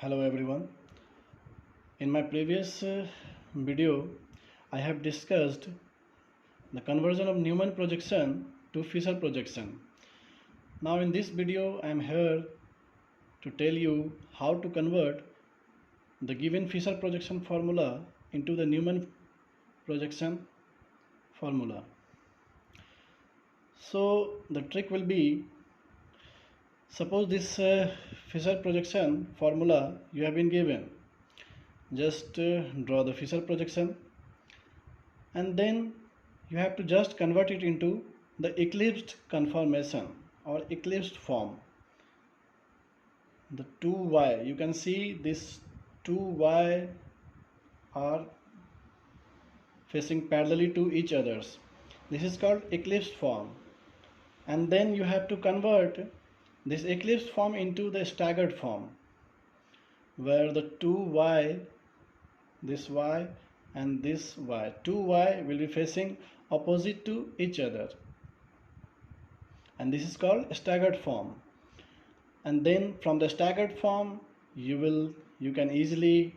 Hello everyone. In my previous video, I have discussed the conversion of Newman projection to Fisher projection. Now in this video, I am here to tell you how to convert the given Fisher projection formula into the Newman projection formula. So the trick will be, suppose this Fisher projection formula you have been given. Just draw the Fisher projection and then you have to just convert it into the eclipsed conformation or eclipsed form. The 2y, you can see this 2y are facing parallelly to each others. This is called eclipsed form. And then you have to convert this eclipsed form into the staggered form, where the 2y, this y and this y, 2y will be facing opposite to each other, and this is called staggered form. And then from the staggered form you can easily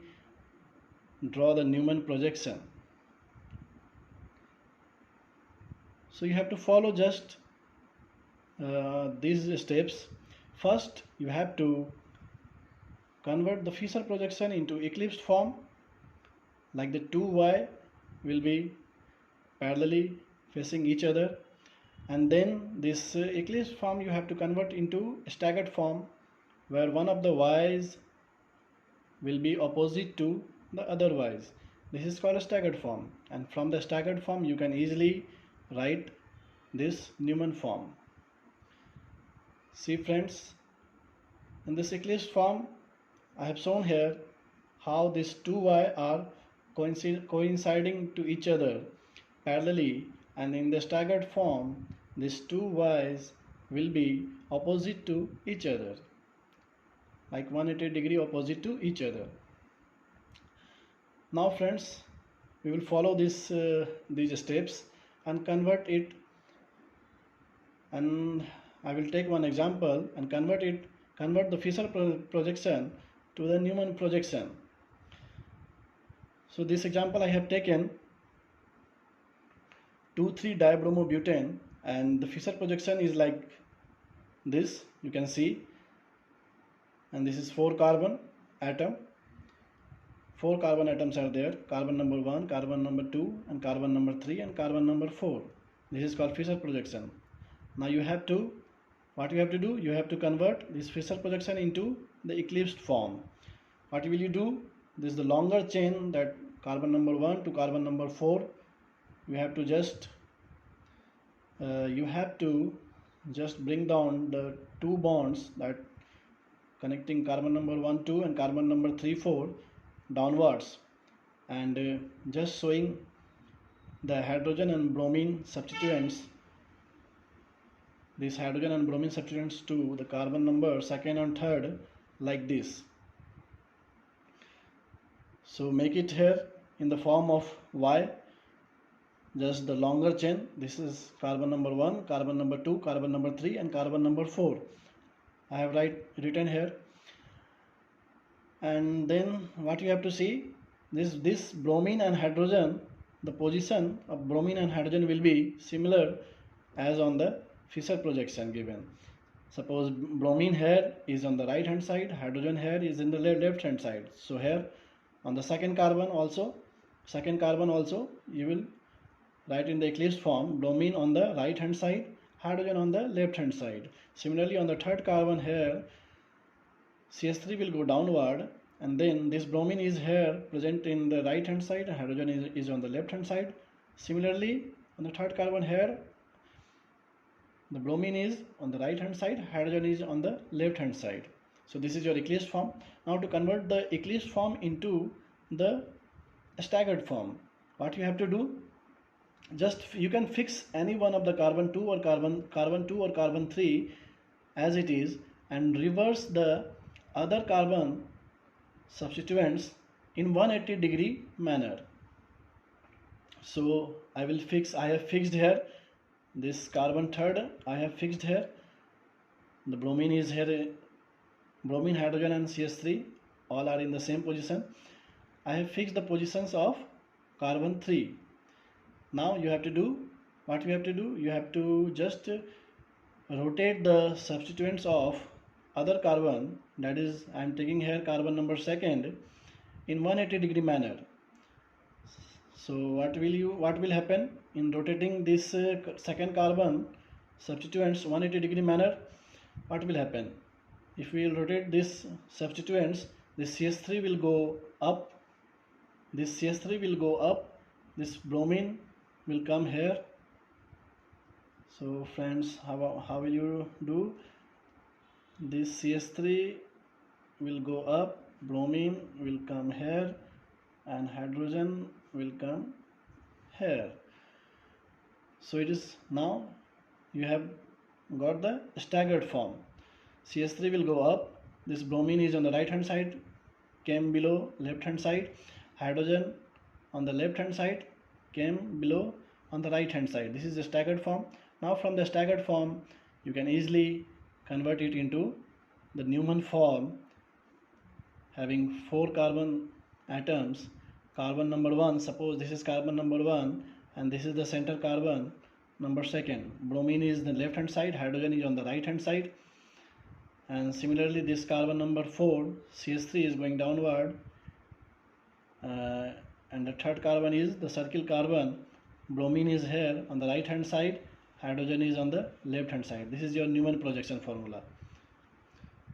draw the Newman projection. So you have to follow just these steps. First you have to convert the Fisher projection into eclipsed form, like the 2y will be parallelly facing each other, and then this eclipsed form you have to convert into staggered form, where one of the y's will be opposite to the other y's. This is called a staggered form, and from the staggered form you can easily write this Newman form. See friends, in this eclipsed form I have shown here how these 2y are coinciding to each other parallelly, and in the staggered form these 2y's will be opposite to each other, like 180-degree opposite to each other. Now friends, we will follow these steps and convert it, and I will take one example and convert the Fisher projection to the Newman projection. So this example I have taken 2,3-dibromobutane, and the Fisher projection is like this, you can see, and this is 4 carbon atom. 4 carbon atoms are there: carbon number 1, carbon number 2, and carbon number 3, and carbon number 4. This is called Fisher projection. Now what you have to do, you have to convert this Fisher projection into the eclipsed form. What will you do? This is the longer chain, that carbon number 1 to carbon number 4. You have to just bring down the two bonds that connecting carbon number 1 2 and carbon number 3 4 downwards, and just showing the hydrogen and bromine substituents, these hydrogen and bromine substituents to the carbon number 2nd and 3rd, like this. So make it here in the form of Y, just the longer chain. This is carbon number 1, carbon number 2, carbon number 3, and carbon number 4. I have written here. And then what you have to see, this bromine and hydrogen, the position of bromine and hydrogen will be similar as on the Fisher projection given. Suppose bromine here is on the right hand side, hydrogen here is in the left hand side. So here on the second carbon also you will write in the eclipsed form, bromine on the right hand side, hydrogen on the left hand side. Similarly on the third carbon here, CH3 will go downward, and then this bromine is here present in the right hand side, and hydrogen is on the left hand side. Similarly on the third carbon here, the bromine is on the right hand side, hydrogen is on the left hand side. So this is your eclipsed form. Now to convert the eclipsed form into the staggered form, what you have to do, just you can fix any one of the carbon 2 or carbon 2 or carbon 3 as it is, and reverse the other carbon substituents in 180-degree manner. So I have fixed here this carbon 3rd, I have fixed here. The bromine is here, bromine, hydrogen and CH3 all are in the same position. I have fixed the positions of carbon 3. Now you have to do what you have to do. You have to just rotate the substituents of other carbon, that is I am taking here carbon number second, in 180-degree manner. So what will happen in rotating this second carbon substituents 180-degree manner? What will happen if we will rotate this substituents? This CH3 will go up, this CH3 will go up, this bromine will come here. So friends, how will you do? This CH3 will go up, bromine will come here, and hydrogen will come here. So it is now you have got the staggered form. CH3 will go up, this bromine is on the right hand side, came below left hand side, hydrogen on the left hand side, came below on the right hand side. This is the staggered form. Now from the staggered form you can easily convert it into the Newman form, having 4 carbon atoms. Carbon number 1, suppose this is carbon number 1 and this is the center carbon number 2. Bromine is the left hand side, hydrogen is on the right hand side, and similarly this carbon number 4, CH3, is going downward, and the third carbon is the circle carbon. Bromine is here on the right hand side, hydrogen is on the left hand side. This is your Newman projection formula.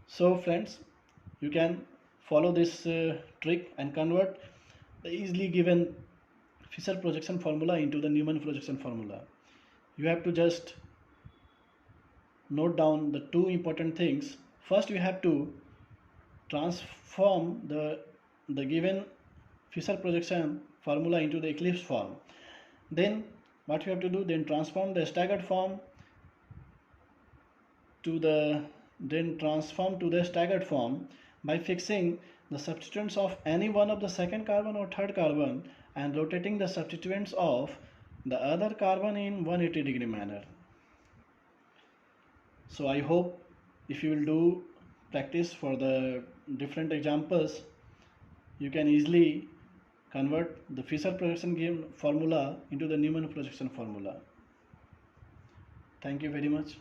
So friends, you can follow this trick and convert the easily given Fisher projection formula into the Newman projection formula. You have to just note down the 2 important things. First, you have to transform the given Fisher projection formula into the eclipse form. Then what you have to do, then transform the staggered form to the staggered form by fixing the substituents of any one of the second carbon or third carbon and rotating the substituents of the other carbon in 180-degree manner. So I hope if you will do practice for the different examples, you can easily convert the Fisher projection formula into the Newman projection formula. Thank you very much.